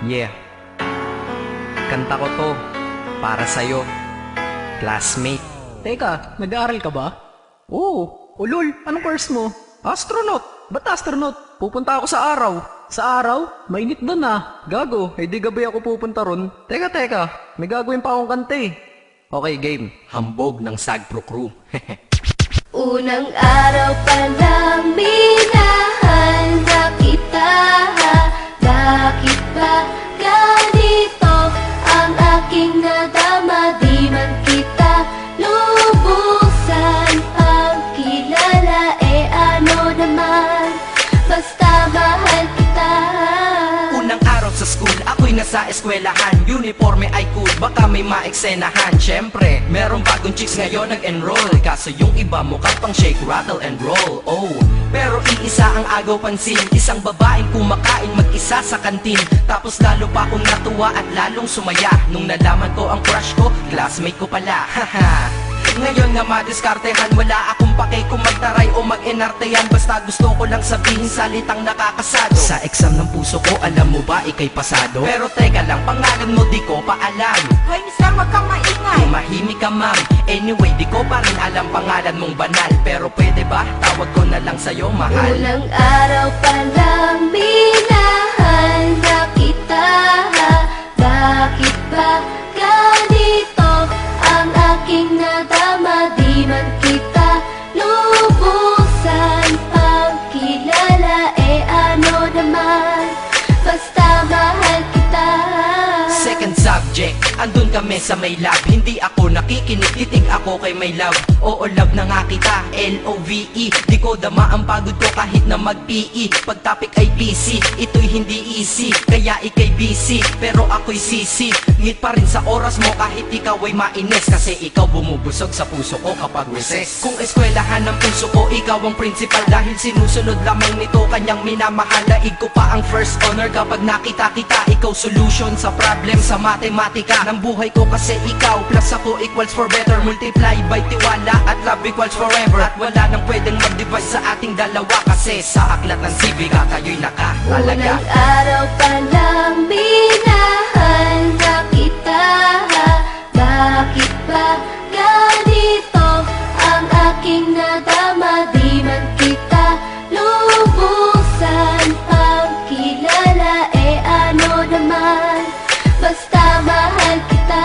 Yeah, kanta ko to para sa'yo, classmate. Teka, nag-aaral ka ba? Oo. Ulol, anong course mo? Astronaut. Ba't astronaut? Pupunta ako sa araw. Sa araw? Mainit doon ah. Gago, di gabi ako pupunta ron. Teka, may gagawin pa akong kanta eh. Okay, game. Hambog ng Sagpro Crew. Unang araw pa lang minahal na kita. Bakit ba ganito ang aking nadama? Di man kita lubusan ang kilala. Ano naman, basta mahal kita. Unang araw sa school, ako'y nasa eskwelahan. Uniforme ay cool, baka may maeksenahan. Syempre, merong bagong chicks ngayon nag-enroll. Kaso yung iba mukhang pang shake, rattle and roll. Oh, pero iisa ang agaw pansin. Isang babaeng kumakain mag-isa sa kantin. Tapos lalo pa akong natuwa at lalong sumaya nung nalaman ko ang crush ko, classmate ko pala. Haha. Ngayon nga madiskartehan, wala akong pake kung magtaray o mag-enartehan. Basta gusto ko lang sabihin salitang nakakasado. Sa exam ng puso ko, alam mo ba ikay pasado? Pero teka lang, pangalan mo di ko pa alam. Hoy, mister, wag kang maingay. Tumahimik ka ma'am. Anyway, di ko pa rin alam pangalan mong banal. Pero pwede ba, tawag ko na lang sa'yo mahal. Unang araw pa lang minahal na kita. Bakit ba ganito ang aking nadama? Di man kita lubusan ang kilala. Ano naman, basta mahal kita. Second subject, andun kami sa may lab. Hindi ako nakikinig, titig ako kay may love. Oo, love na nga kita, L-O-V-E. Di ko dama ang pagod ko kahit na mag-PE. Pag topic ay PC, ito'y hindi easy. Kaya ikay busy, pero ako'y sisi. Ngit pa rin sa oras mo kahit ikaw ay mainis. Kasi ikaw bumubusog sa puso ko kapag recess. Kung eskwelahan ng puso ko, ikaw ang principal. Dahil sinusunod lamang nito kanyang minamahal. Daig ko pa ang first honor kapag nakita kita. Ikaw solution sa problem sa matematika ng buhay ko. Kasi ikaw plus ako equals for better. Multiply by tiwala at love equals forever. At wala nang pwedeng mag-divide sa ating dalawa. Kasi sa aklat ng sibika tayo'y nakatalaga. Unang araw pa lang minahal na kita. Bakit ba ganito ang aking nadama? Di man kita lubusan ang kilala. Ano naman, basta mahal kita.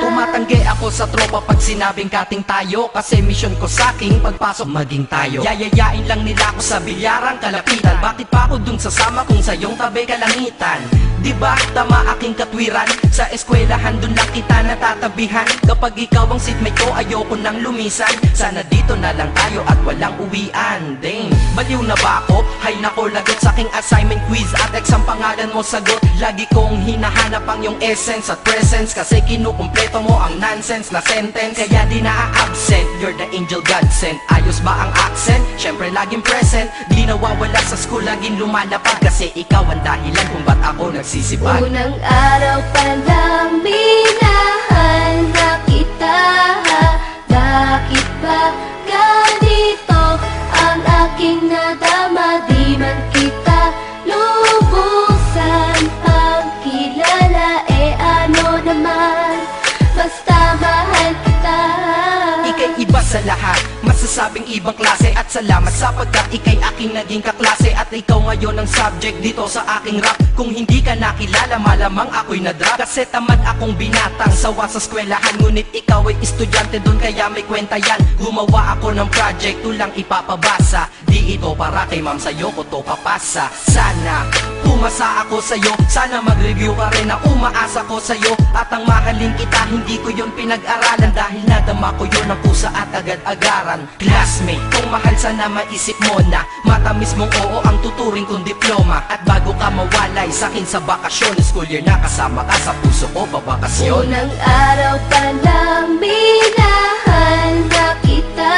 Tumatanggi ako sa tropa pag sinabing kating tayo. Kasi mission ko sa'king pagpasok maging tayo. Yayayain lang nila ako sa bilyarang kalapitan. Bakit pa ako dun sasama kung sa iyong tabi kalangitan? Diba tama aking katwiran? Sa eskwelahan dun lang kita natatabihan. Kapag ikaw ang seatmate ko, ayoko nang lumisan. Sana dito na lang tayo at walang uwian. Dang, baliw na ba ako? Hay nako, lagot sa aking assignment quiz at exam pangalan mo sagot. Lagi kong hinahanap ang iyong essence at presence. Kasi kinukumpleto mo ang nonsense na sentence. Kaya di na-absent, you're the angel God sent. Ayos ba ang accent? Syempre laging present. Di nawawala sa school, laging lumalapag. Kasi ikaw ang dahilan kung ba't ako nagsisipag. Unang araw pa lang minahal na kita. Bakit ba ganito ang aking nadama? Di man kita lubusan ang kilala. Ano naman, basta mahal kita. Ika'y iba sa lahat, masasabing ibang klase. At salamat sapagkat ika'y aking naging kaklase. At ikaw ngayon ang subject dito sa aking rap. Kung hindi ka nakilala, malamang ako'y na-drop. Kasi tamad akong binatang sawa sa eskwelahan. Ngunit ikaw ay estudyante doon, kaya may kwenta yan. Gumawa ako ng project, tulang ipapabasa. Di ito para kay ma'am, sa'yo ko to papasa. Sana umasa ako sa'yo, sana mag-review ka rin na umaasa ko sa'yo. At ang mahalin kita, hindi ko yun pinag-aralan. Dahil nadama ko yun ang pusa at agad-agaran. Classmate, kung mahal sana maisip mo na matamis mong oo ang tuturing kong diploma. At bago ka mawalay sa'kin sa bakasyon, school year na kasama ka sa puso ko babakasyon. Unang araw pa lang minahal na kita.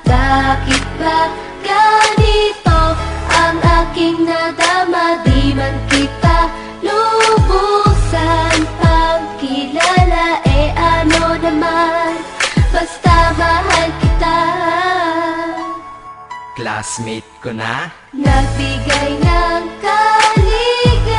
Bakit ba ganito ang aking nadama? Di man kita lubusan ang kilala. Ano naman, basta mahal kita. Classmate ko na. Nagbigay ng kaligaya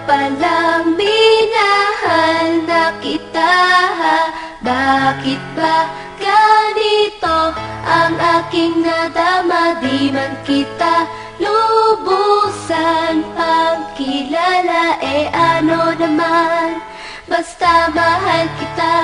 palang minahal na kita. Bakit ba ganito ang aking nadama? Di man kita lubusan pagkilala, ano naman, basta mahal kita.